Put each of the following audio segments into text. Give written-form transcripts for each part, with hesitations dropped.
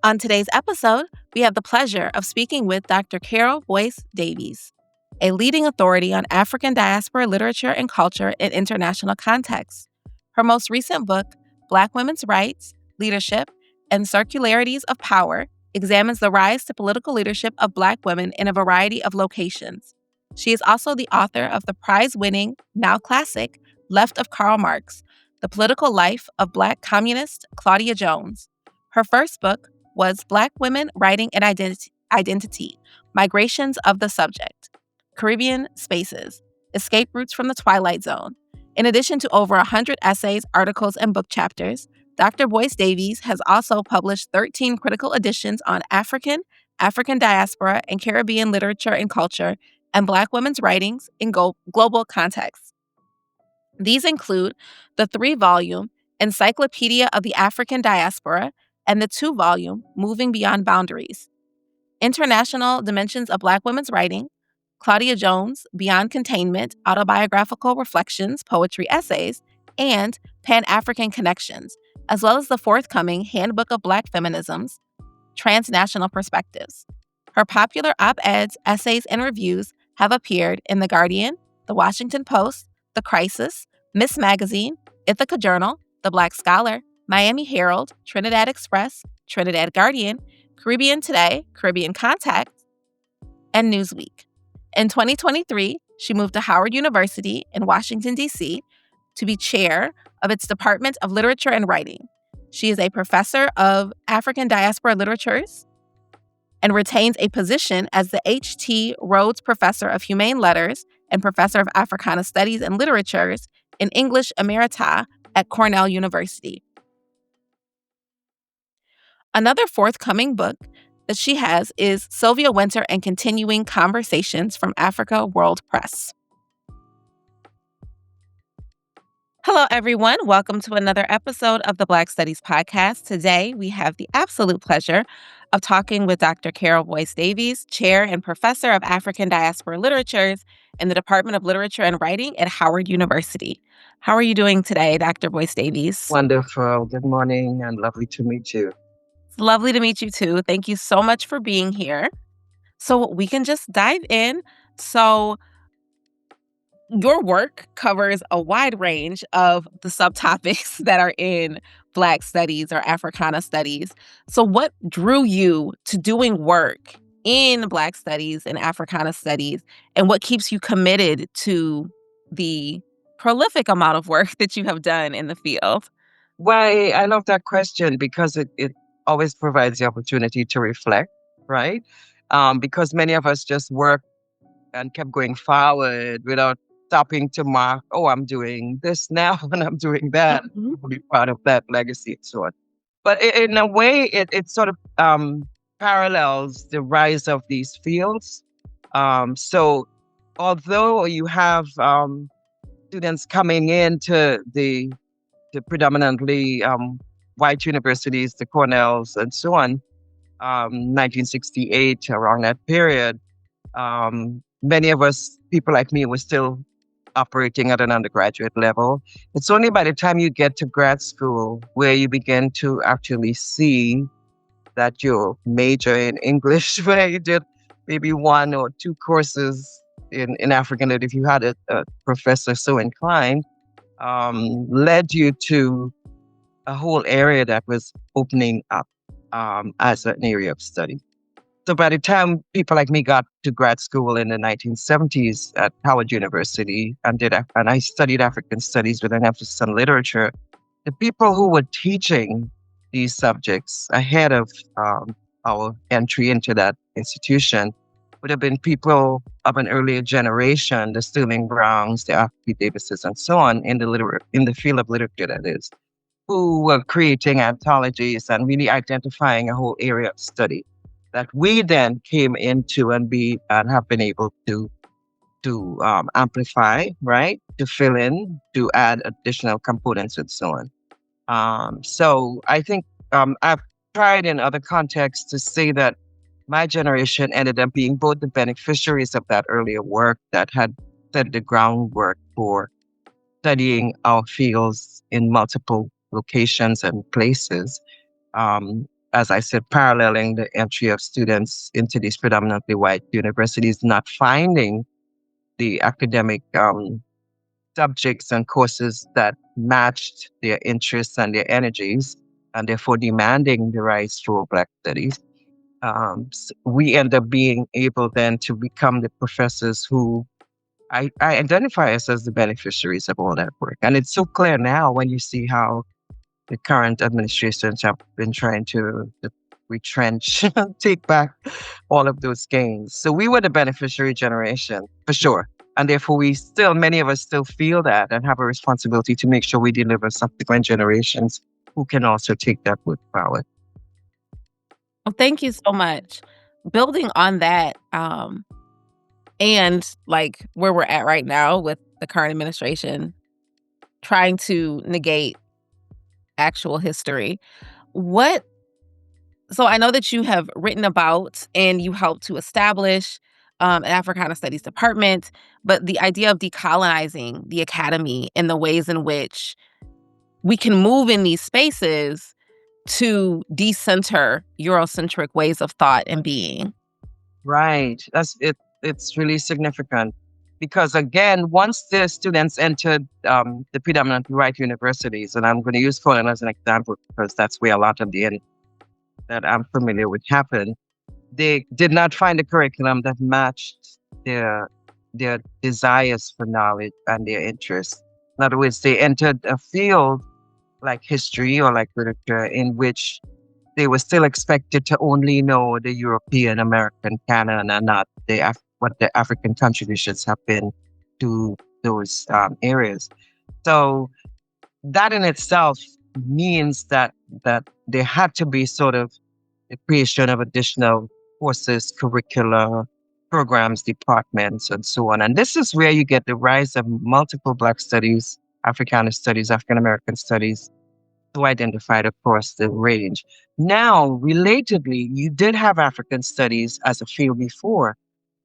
On today's episode, we have the pleasure of speaking with Dr. Carole Boyce-Davies, a leading authority on African diaspora literature and culture in international contexts. Her most recent book, Black Women's Rights, Leadership, and Circularities of Power, examines the rise to political leadership of Black women in a variety of locations. She is also the author of the prize-winning, now classic, Left of Karl Marx, The Political Life of Black Communist Claudia Jones. Her first book was Black Women Writing and Identity, Migrations of the Subject, Caribbean Spaces, Escape Routes from the Twilight Zone. In addition to over 100 essays, articles, and book chapters, Dr. Boyce-Davies has also published 13 critical editions on African diaspora, and Caribbean literature and culture, and Black women's writings in global contexts. These include the 3-volume Encyclopedia of the African Diaspora and the 2-volume Moving Beyond Boundaries, International Dimensions of Black Women's Writing, Claudia Jones, Beyond Containment, Autobiographical Reflections, Poetry Essays, and Pan-African Connections, as well as the forthcoming Handbook of Black Feminisms, Transnational Perspectives. Her popular op-eds, essays, and reviews have appeared in The Guardian, The Washington Post, The Crisis, Miss Magazine, Ithaca Journal, The Black Scholar, Miami Herald, Trinidad Express, Trinidad Guardian, Caribbean Today, Caribbean Contact, and Newsweek. In 2023, she moved to Howard University in Washington, D.C. to be chair of its Department of Literature and Writing. She is a professor of African Diaspora Literatures and retains a position as the H.T. Rhodes Professor of Humane Letters and Professor of Africana Studies and Literatures in English Emerita at Cornell University. Another forthcoming book that she has is Sylvia Wynter and Continuing Conversations from Africa World Press. Hello, everyone. Welcome to another episode of the Black Studies Podcast. Today, we have the absolute pleasure of talking with Dr. Carole Boyce-Davies, Chair and Professor of African Diaspora Literatures in the Department of Literature and Writing at Howard University. How are you doing today, Dr. Boyce-Davies? Wonderful. Good morning and lovely to meet you. It's lovely to meet you, too. Thank you so much for being here. So we can just dive in. So your work covers a wide range of the subtopics that are in Black studies or Africana studies. So what drew you to doing work in Black studies and Africana studies, and what keeps you committed to the prolific amount of work that you have done in the field? Why, I love that question because it always provides the opportunity to reflect, right? Because many of us just work and kept going forward without stopping to mark, I'm doing this now and I'm doing that. Mhm. I'll be part of that legacy and so on. But in a way, it sort of parallels the rise of these fields. So although you have students coming into the predominantly white universities, the Cornells and so on, 1968, around that period, many of us, people like me, were still operating at an undergraduate level. It's only by the time you get to grad school where you begin to actually see that your major in English, where you did maybe 1 or 2 courses in African, if you had a professor so inclined, led you to a whole area that was opening up as an area of study. So by the time people like me got to grad school in the 1970s at Howard University and I studied African studies with an emphasis on literature, the people who were teaching these subjects ahead of our entry into that institution would have been people of an earlier generation, the Sterling Browns, the R.P. Davises, and so on, in the field of literature, that is, who were creating anthologies and really identifying a whole area of study that we then came into and have been able to amplify, right? To fill in, to add additional components and so on. So I think I've tried in other contexts to say that my generation ended up being both the beneficiaries of that earlier work that had set the groundwork for studying our fields in multiple locations and places, as I said, paralleling the entry of students into these predominantly white universities, not finding the academic subjects and courses that matched their interests and their energies, and therefore demanding the rise for Black studies. We end up being able then to become the professors who I identify us as the beneficiaries of all that work. And it's so clear now when you see how the current administrations have been trying to retrench, take back all of those gains. So we were the beneficiary generation for sure. And therefore, many of us still feel that and have a responsibility to make sure we deliver subsequent generations who can also take that work forward. Well, thank you so much. Building on that, and like where we're at right now with the current administration trying to negate actual history. So I know that you have written about and you helped to establish an Africana Studies department, but the idea of decolonizing the academy and the ways in which we can move in these spaces to decenter Eurocentric ways of thought and being. Right. That's it. It's really significant because, again, once the students entered the predominantly white universities, and I'm going to use Cornell as an example because that's where a lot of the that I'm familiar with happened, they did not find a curriculum that matched their desires for knowledge and their interests. In other words, they entered a field like history or like literature in which they were still expected to only know the European American canon and not what the African contributions have been to those areas. So that in itself means that there had to be sort of the creation of additional courses, curricula, programs, departments, and so on. And this is where you get the rise of multiple Black studies, Africana studies, African American studies, to identify across the range. Now, relatedly, you did have African studies as a field before,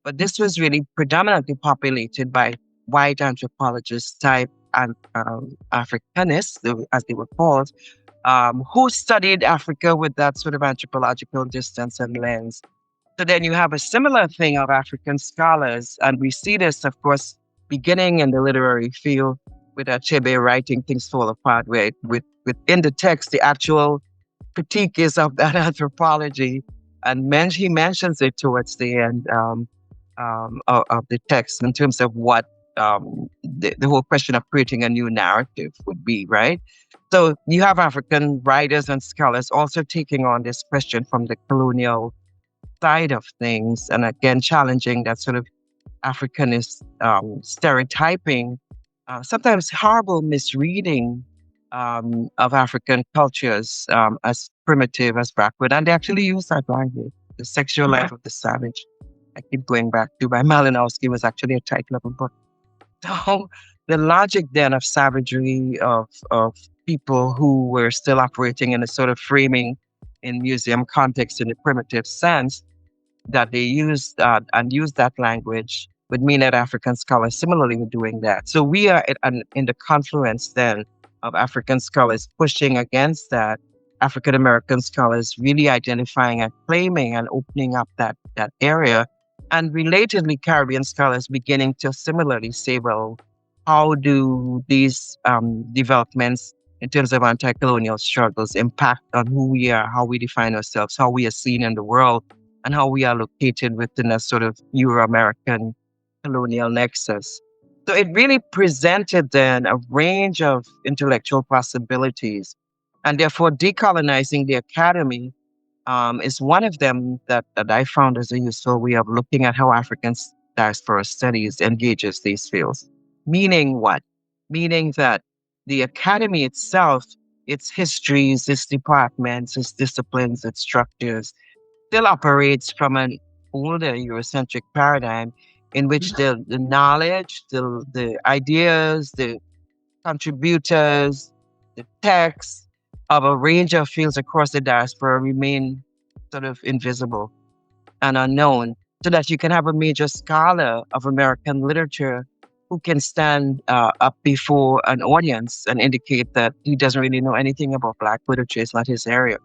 but this was really predominantly populated by white anthropologists type and Africanists, as they were called, who studied Africa with that sort of anthropological distance and lens. So then you have a similar thing of African scholars, and we see this, of course, beginning in the literary field with Achebe writing Things Fall Apart, where within the text, the actual critique is of that anthropology, and he mentions it towards the end of the text in terms of what the whole question of creating a new narrative would be, right? So you have African writers and scholars also taking on this question from the colonial side of things, and again challenging that sort of Africanist stereotyping, sometimes horrible misreading of African cultures as primitive, as backward, and they actually use that language. The Sexual Life of the Savage, I keep going back to, by Malinowski, was actually a title of a book. So the logic then of savagery of people who were still operating in a sort of framing in museum context in the primitive sense that they used and used that language would mean that African scholars similarly were doing that. So we are in the confluence then of African scholars pushing against that, African American scholars really identifying and claiming and opening up that area, and relatedly Caribbean scholars beginning to similarly say, well, how do these developments in terms of anti-colonial struggles impact on who we are, how we define ourselves, how we are seen in the world, and how we are located within a sort of Euro-American colonial nexus. So it really presented then a range of intellectual possibilities, and therefore decolonizing the academy is one of them that I found as a useful way of looking at how African diaspora studies engages these fields. Meaning what? Meaning that the academy itself, its histories, its departments, its disciplines, its structures, still operates from an older Eurocentric paradigm in which the knowledge, the ideas, the contributors, the texts of a range of fields across the diaspora remain sort of invisible and unknown, so that you can have a major scholar of American literature who can stand up before an audience and indicate that he doesn't really know anything about Black literature. It's not his area.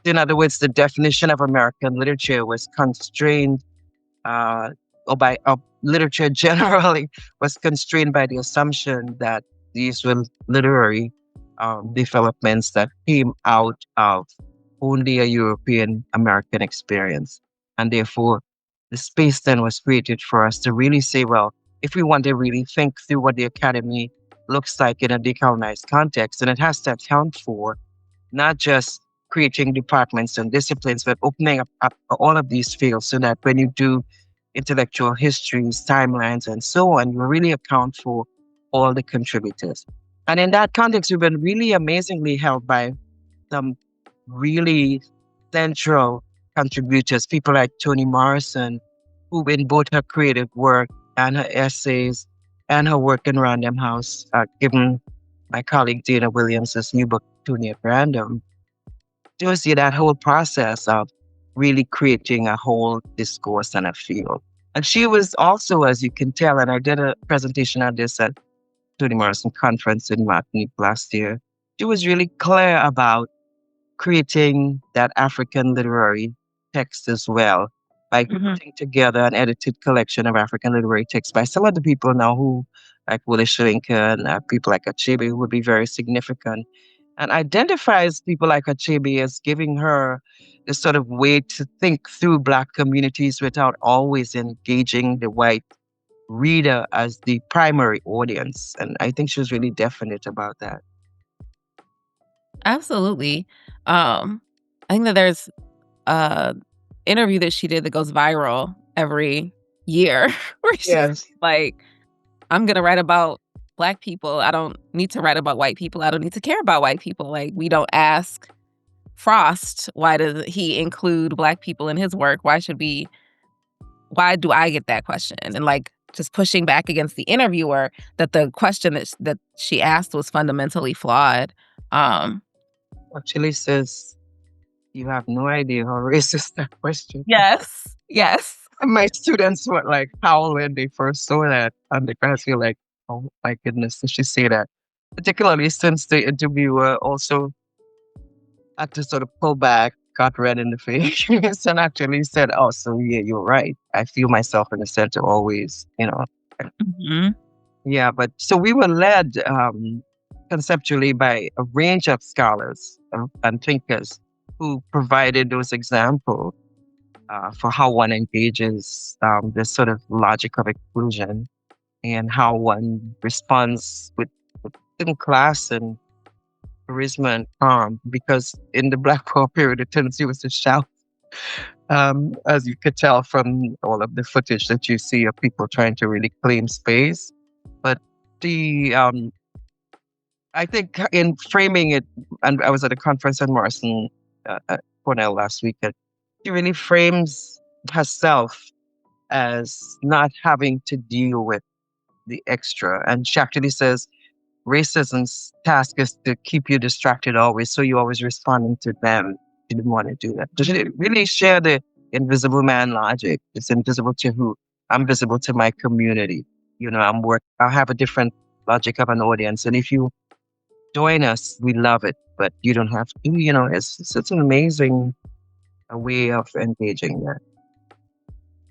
In other words, the definition of American literature was constrained, or by literature generally was constrained by the assumption that these were literary developments that came out of only a European American experience. And therefore, the space then was created for us to really say, well, if we want to really think through what the academy looks like in a decolonized context, then it has to account for not just creating departments and disciplines, but opening up all of these fields so that when you do intellectual histories, timelines, and so on, you really account for all the contributors. And in that context, we've been really amazingly helped by some really central contributors, people like Toni Morrison, who in both her creative work and her essays and her work in Random House, given my colleague Dana Williams' new book, Tuning at Random, to see that whole process of really creating a whole discourse and a field. And she was also, as you can tell, and I did a presentation on this at Toni Morrison conference in Martinique last year, she was really clear about creating that African literary text as well by putting together an edited collection of African literary texts by some of the people now who, like Willie Schlinker and people like Achebe, who would be very significant, and identifies people like Achebe as giving her this sort of way to think through Black communities without always engaging the white reader as the primary audience. And I think she was really definite about that. Absolutely. I think that there's a interview that she did that goes viral every year where she's like, I'm going to write about Black people. I don't need to write about white people. I don't need to care about white people. Like, we don't ask Frost, why does he include Black people in his work? Why do I get that question? And like just pushing back against the interviewer that the question that she asked was fundamentally flawed. Actually says, you have no idea how racist that question. Yes. And my students were like howling when they first saw that. And the class feel like, oh my goodness, did she say that? Particularly since the interviewer also had to sort of pull back, got red in the face, and actually said, oh, so yeah, you're right. I feel myself in the center always, Mm-hmm. Yeah, but so we were led conceptually by a range of scholars and thinkers who provided those examples for how one engages this sort of logic of exclusion and how one responds with class and charisma and calm. Because in the Black Power period, the tendency was to shout, as you could tell from all of the footage that you see of people trying to really claim space. But I think in framing it, and I was at a conference in Morrison at Cornell last weekend, she really frames herself as not having to deal with the extra. And she actually says racism's task is to keep you distracted always, so you're always responding to them. She didn't want to do that. So she really share the invisible man logic. It's invisible to who? I'm visible to my community. I have a different logic of an audience. And if you join us, we love it, but you don't have to, it's an amazing way of engaging that.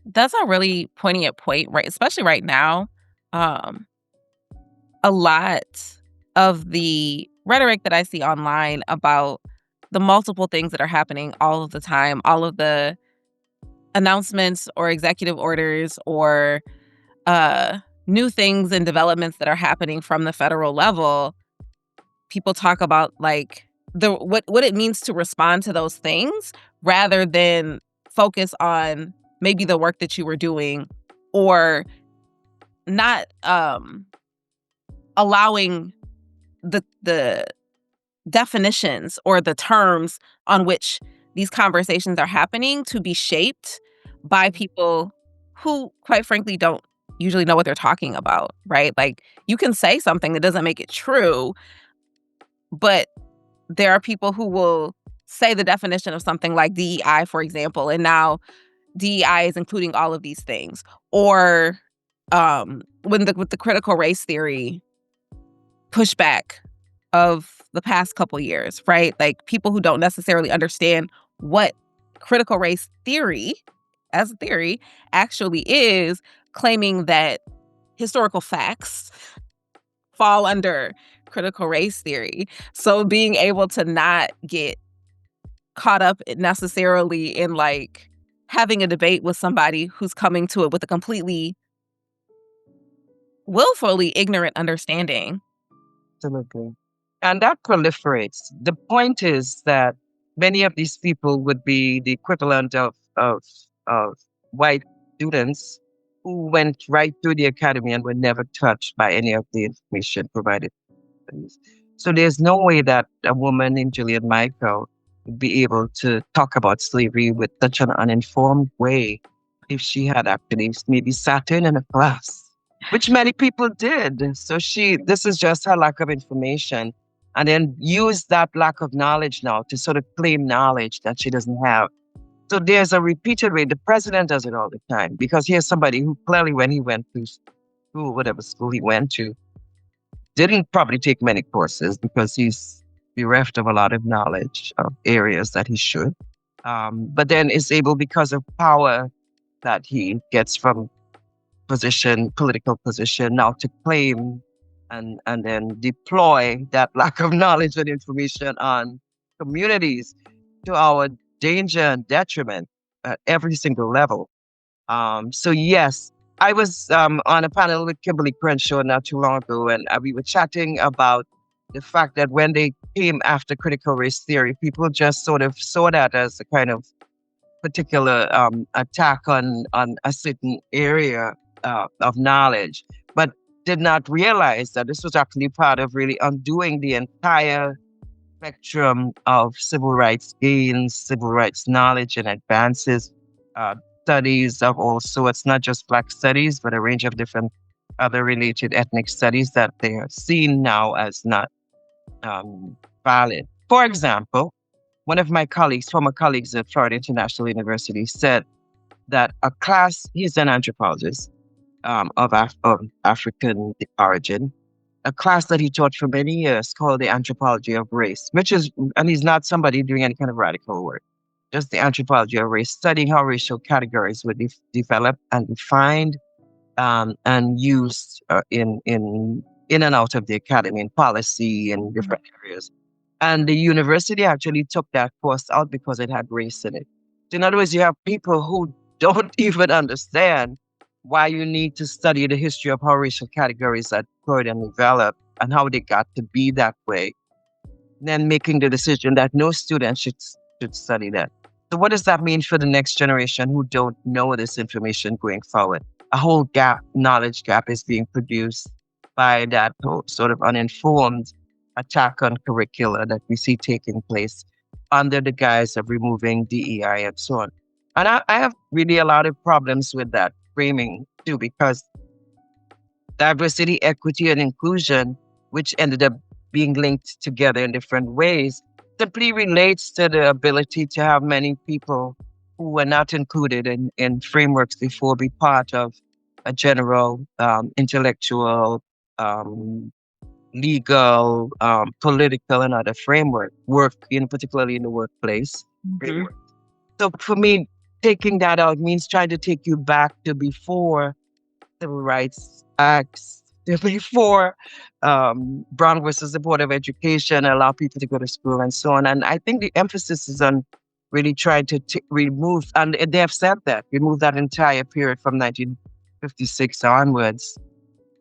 That's a really poignant point, right? Especially right now. A lot of the rhetoric that I see online about the multiple things that are happening all of the time, all of the announcements or executive orders or new things and developments that are happening from the federal level, people talk about like what it means to respond to those things rather than focus on maybe the work that you were doing or not allowing the definitions or the terms on which these conversations are happening to be shaped by people who, quite frankly, don't usually know what they're talking about, right? Like, you can say something that doesn't make it true, but there are people who will say the definition of something like DEI, for example, and now DEI is including all of these things. Or with the critical race theory pushback of the past couple years, right? Like people who don't necessarily understand what critical race theory, as a theory, actually is, claiming that historical facts fall under critical race theory. So being able to not get caught up necessarily in like having a debate with somebody who's coming to it with a completely willfully ignorant understanding. Absolutely. And that proliferates. The point is that many of these people would be the equivalent of white students who went right through the academy and were never touched by any of the information provided. So there's no way that a woman named Julian Michael would be able to talk about slavery with such an uninformed way if she had actually maybe sat in a class, which many people did. So this is just her lack of information, and then use that lack of knowledge now to sort of claim knowledge that she doesn't have. So there's a repeated way. The president does it all the time because here's somebody who clearly, when he went to school, whatever school he went to, didn't probably take many courses because he's bereft of a lot of knowledge of areas that he should. But then is able, because of power that he gets from political position, now to claim and then deploy that lack of knowledge and information on communities to our danger and detriment at every single level. So yes, I was on a panel with Kimberly Crenshaw not too long ago, and we were chatting about the fact that when they came after critical race theory, people just sort of saw that as a kind of particular attack on a certain area of knowledge, but did not realize that this was actually part of really undoing the entire spectrum of civil rights gains, civil rights knowledge and advances, uh, studies of all sorts, not just Black studies, but a range of different other related ethnic studies that they are seen now as not valid. For example, one of my colleagues, former colleagues at Florida International University, said that a class, he's an anthropologist of African origin, a class that he taught for many years called the Anthropology of Race, and he's not somebody doing any kind of radical work, just the anthropology of race, studying how racial categories were developed and defined and used in and out of the academy in policy and different areas. And the university actually took that course out because it had race in it. So in other words, you have people who don't even understand why you need to study the history of how racial categories are occurred and developed and how they got to be that way. Then making the decision that no student should study that. So what does that mean for the next generation who don't know this information going forward? A whole knowledge gap is being produced by that whole sort of uninformed attack on curricula that we see taking place under the guise of removing DEI and so on. And I have really a lot of problems with that framing too, because diversity, equity, and inclusion, which ended up being linked together in different ways, simply relates to the ability to have many people who were not included in frameworks before be part of a general intellectual, legal, political, and other framework, particularly in the workplace. Framework. So for me, taking that out means trying to take you back to before Civil Rights Acts, before Brown versus the Board of Education, allow people to go to school and so on. And I think the emphasis is on really trying to remove, and they have said that, remove that entire period from 1956 onwards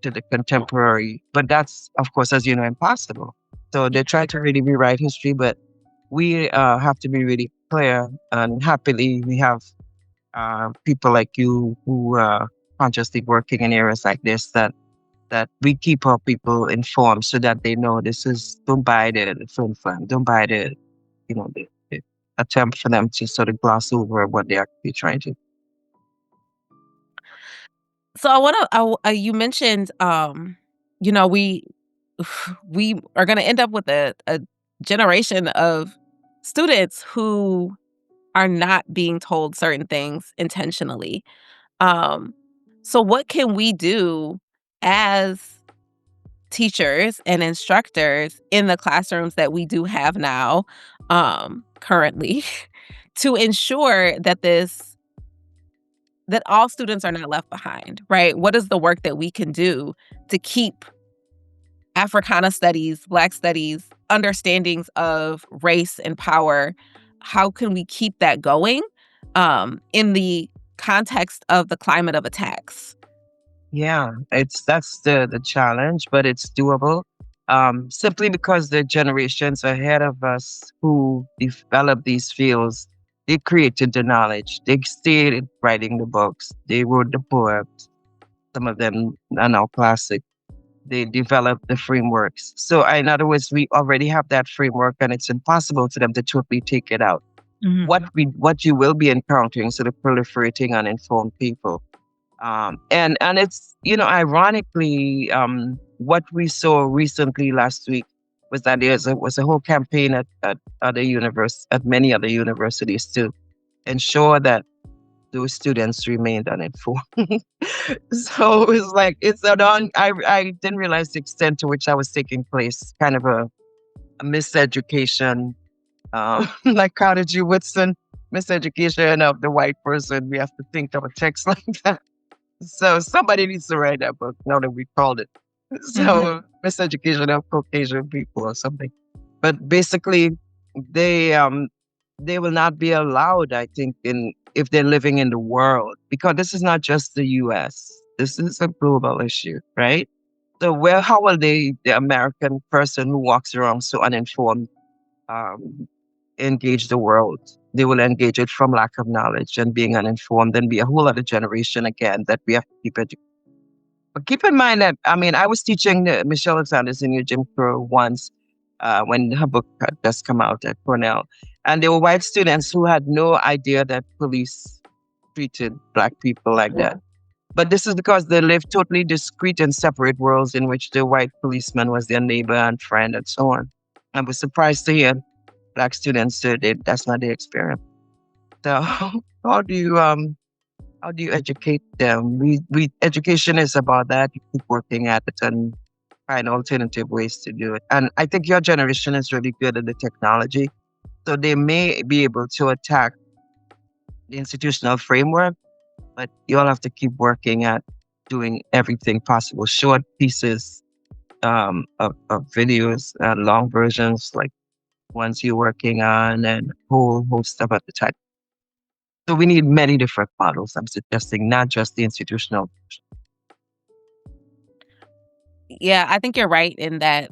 to the contemporary. But that's, of course, as you know, impossible. So they try to really rewrite history, but we have to be really clear. And happily, we have people like you who are consciously working in areas like this that we keep our people informed so that they know don't buy the film flam, don't buy the attempt for them to sort of gloss over what they're actually trying to. So I want to. You mentioned, we are going to end up with a generation of students who are not being told certain things intentionally. So what can we do as teachers and instructors in the classrooms that we do have now, currently, to ensure that that all students are not left behind, right? What is the work that we can do to keep Africana studies, Black studies, understandings of race and power? How can we keep that going in the context of the climate of attacks? Yeah, that's the challenge, but it's doable. Simply because the generations ahead of us who developed these fields, they created the knowledge. They stayed writing the books. They wrote the poems. Some of them are now classic. They developed the frameworks. So, in other words, we already have that framework, and it's impossible for them to totally take it out. Mhm. What you will be encountering, sort of proliferating uninformed people. And it's, ironically, what we saw recently last week was that was a whole campaign at many other universities to ensure that those students remained uninformed. So it's like I didn't realize the extent to which I was taking place, kind of a miseducation, like Carter G. Woodson, miseducation of the white person. We have to think of a text like that. So somebody needs to write that book now that we called it. So miseducation of Caucasian people or something. But basically, they will not be allowed, I think, if they're living in the world, because this is not just the U.S. This is a global issue, right? So how will the American person who walks around so uninformed, um, engage the world? They will engage it from lack of knowledge and being uninformed, and be a whole other generation again that we have to keep educating. But keep in mind that, I was teaching Michelle Alexander Senior Jim Crow once, when her book had just come out at Cornell. And there were white students who had no idea that police treated Black people like that. But this is because they live totally discrete and separate worlds in which the white policeman was their neighbor and friend and so on. I was surprised to hear Black students say that's not their experience. So how do you educate them? Education is about that. You keep working at it and find alternative ways to do it. And I think your generation is really good at the technology. So they may be able to attack the institutional framework, but you all have to keep working at doing everything possible. Short pieces, of videos, long versions like ones you're working on, and a whole host of other types. So we need many different models, I'm suggesting, not just the institutional. Yeah, I think you're right in that,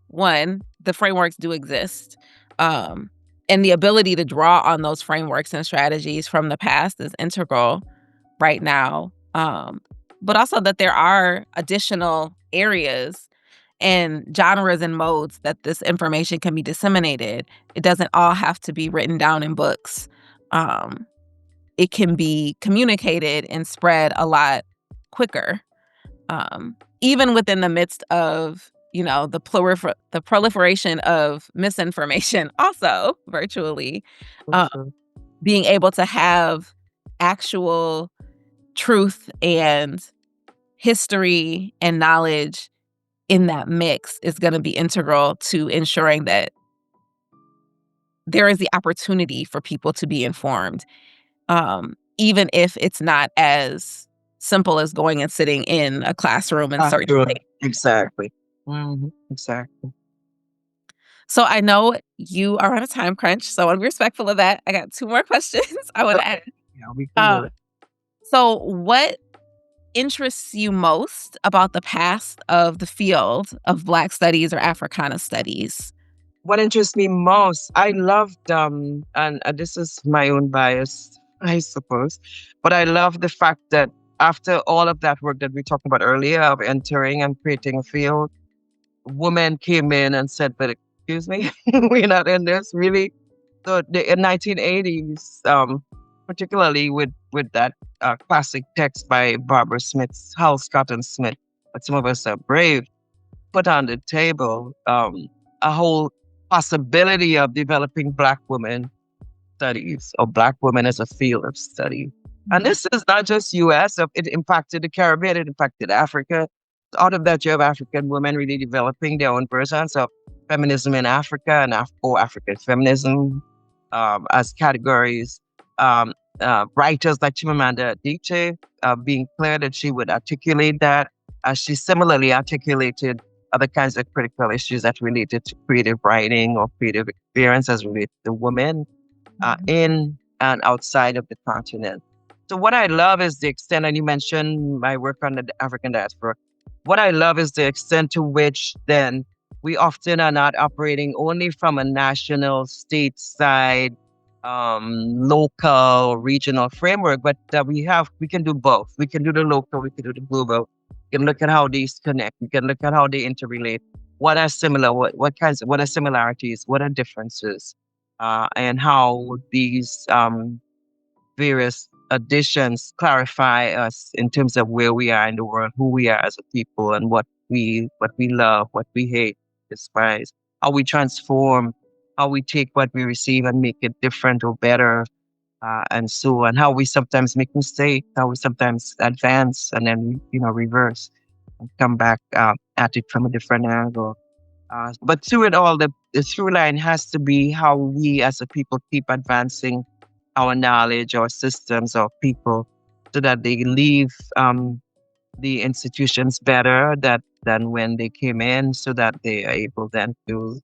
one, the frameworks do exist, um, and the ability to draw on those frameworks and strategies from the past is integral right now, but also that there are additional areas and genres and modes that this information can be disseminated. It doesn't all have to be written down in books. Um, it can be communicated and spread a lot quicker, even within the midst of, the proliferation of misinformation also virtually, uh, Also, being able to have actual truth and history and knowledge in that mix is gonna be integral to ensuring that there is the opportunity for people to be informed, even if it's not as simple as going and sitting in a classroom and searching. sure. Exactly. Exactly. So I know you are on a time crunch, so I wanna be respectful of that. I got 2 more questions I wanna ask. Yeah, we can do Uh, it. so what interests you most about the past of the field of Black studies or Africana studies? What interests me most, I loved, and this is my own bias, I suppose, but I love the fact that after all of that work that we talked about earlier of entering and creating a field, women came in and said, "But excuse me, we're not in this really." So in 1980s, particularly with that classic text by Barbara Smith, Hal Scott and Smith, "But Some of Us Are Brave," put on the table, a whole possibility of developing Black women studies, or Black women as a field of study. And this is not just U.S. It impacted the Caribbean. It impacted Africa. Out of that, you have African women really developing their own versions of feminism in Africa and or African feminism as categories. Um, Writers like Chimamanda Adichie being clear that she would articulate that, as she similarly articulated other kinds of critical issues that related to creative writing or creative experience as related to women in and outside of the continent. So what I love is the extent, and you mentioned my work on the African diaspora. What I love is the extent to which then we often are not operating only from a national, stateside, local, regional framework, but we can do both. We can do the local, we can do the global. We can look at how these connect. We can look at how they interrelate. What are similar? What are similarities? What are differences? And how these various additions clarify us in terms of where we are in the world, who we are as a people, and what we love, what we hate, despise, how we transform, how we take what we receive and make it different or better, and so on. How we sometimes make mistakes, how we sometimes advance and then reverse and come back at it from a different angle. But through it all, the through line has to be how we as a people keep advancing our knowledge, our systems, our people, so that they leave the institutions better than when they came in, so that they are able then to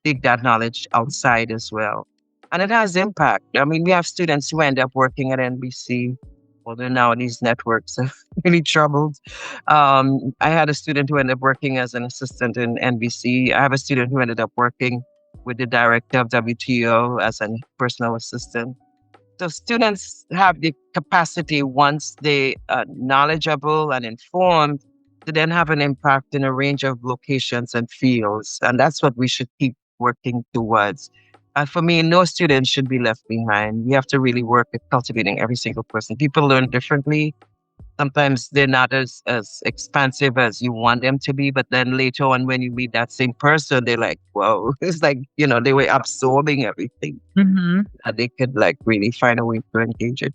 take that knowledge outside as well. And it has impact. I mean, we have students who end up working at NBC, although now these networks are really troubled. I had a student who ended up working as an assistant in NBC. I have a student who ended up working with the director of WTO as a personal assistant. So students have the capacity, once they are knowledgeable and informed, to then have an impact in a range of locations and fields. And that's what we should keep working towards. For me, no student should be left behind. You have to really work at cultivating every single person. People learn differently. Sometimes they're not as expansive as you want them to be, but then later on, when you meet that same person, they're like, whoa, it's like, they were absorbing everything. Mm-hmm. They could like really find a way to engage it.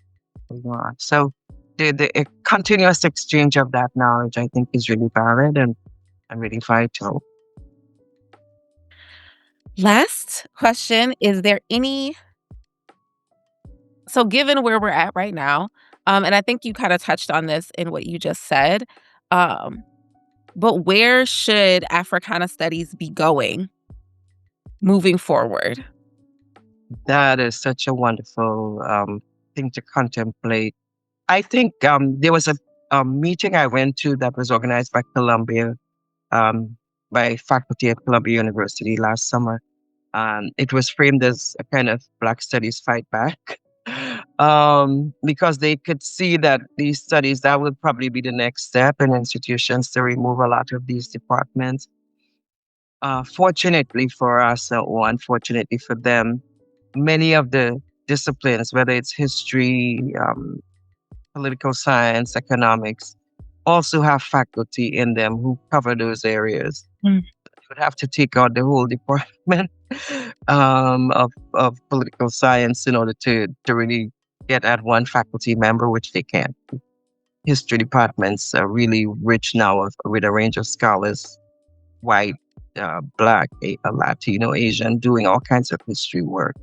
So the continuous exchange of that knowledge, I think, is really valid and really vital. Last question. Is there any, so given where we're at right now, and I think you kind of touched on this in what you just said, but where should Africana studies be going moving forward? That is such a wonderful thing to contemplate. I think there was a meeting I went to that was organized by Columbia, by faculty at Columbia University last summer. It was framed as a kind of Black Studies fight back, because they could see that these studies, that would probably be the next step in institutions to remove a lot of these departments. Fortunately for us, or unfortunately for them, many of the disciplines, whether it's history, political science, economics, also have faculty in them who cover those areas. You would have to take out the whole department of political science in order to really get at one faculty member, which they can't. History departments are really rich now with a range of scholars, white, Black, Latino, Asian, doing all kinds of history work.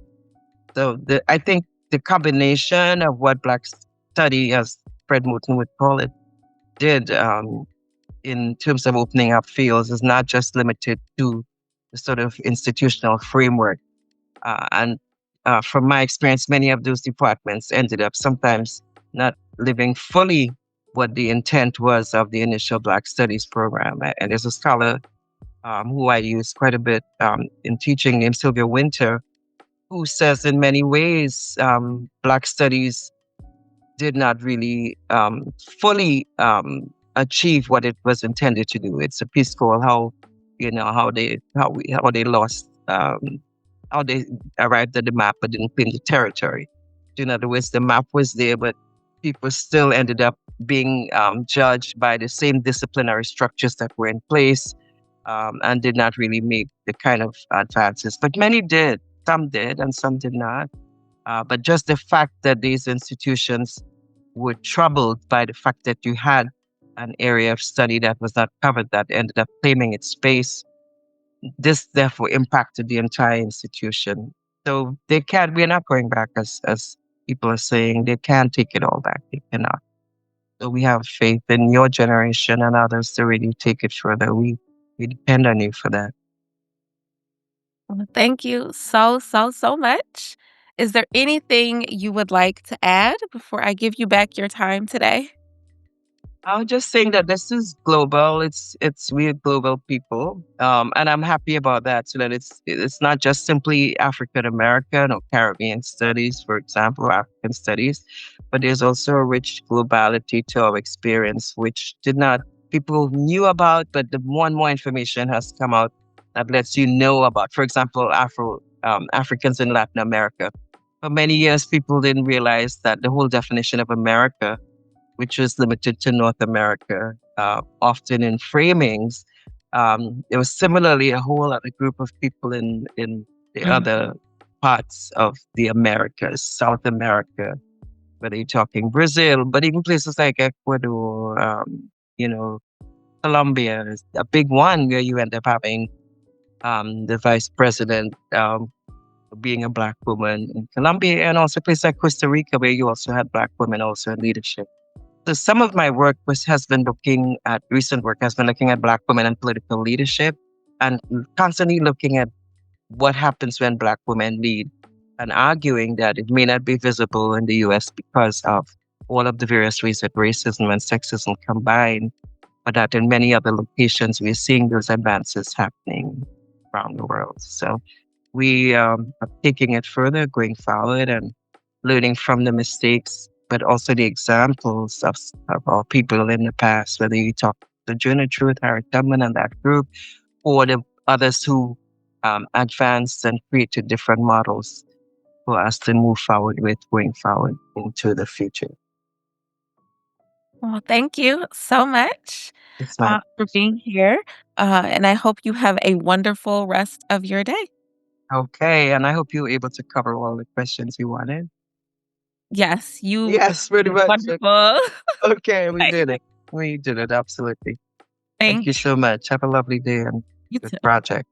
So I think the combination of what Black study, as Fred Moten would call it, did in terms of opening up fields is not just limited to the sort of institutional framework. And from my experience, many of those departments ended up sometimes not living fully what the intent was of the initial Black Studies program. And there's a scholar who I use quite a bit in teaching, named Sylvia Winter, who says in many ways Black Studies did not really fully achieve what it was intended to do. It's a piece called how they lost, how they arrived at the map but didn't claim the territory. In other words, the map was there, but people still ended up being judged by the same disciplinary structures that were in place, and did not really make the kind of advances. But many did. Some did and some did not. But just the fact that these institutions were troubled by the fact that you had an area of study that was not covered that ended up claiming its space. This therefore impacted the entire institution. So we're not going back as people are saying, they can't take it all back. They cannot. So we have faith in your generation and others to really take it further. We depend on you for that. Well, thank you so much. Is there anything you would like to add before I give you back your time today? I was just saying that this is global. It's we're global people, and I'm happy about that. So that it's not just simply African American or Caribbean studies, for example, or African studies, but there's also a rich globality to our experience, which did not people knew about, but the more and more information has come out that lets you know about. For example, Africans in Latin America. For many years, people didn't realize that the whole definition of America, which was limited to North America, often in framings. There was similarly a whole other group of people in the Mhm. other parts of the Americas, South America, whether you're talking Brazil, but even places like Ecuador, you know, Colombia is a big one where you end up having the vice president being a Black woman in Colombia, and also places like Costa Rica where you also had Black women also in leadership. So some of my work has been looking at recent work has been looking at Black women and political leadership, and constantly looking at what happens when Black women lead, and arguing that it may not be visible in the U.S. because of all of the various ways that racism and sexism combine, but that in many other locations we're seeing those advances happening around the world. So we are taking it further, going forward, and learning from the mistakes, but also the examples of our people in the past, whether you talk the Journey Truth, Harriet Tubman and that group, or the others who advanced and created different models for us to move forward with going forward into the future. Well, thank you so much It's my for being here, and I hope you have a wonderful rest of your day. okay, and I hope you were able to cover all the questions you wanted. Yes, you Yes, pretty did much. wonderful. Okay, we did it. We did it, absolutely. Thank Thank you so much. Have a lovely day and you good too. project.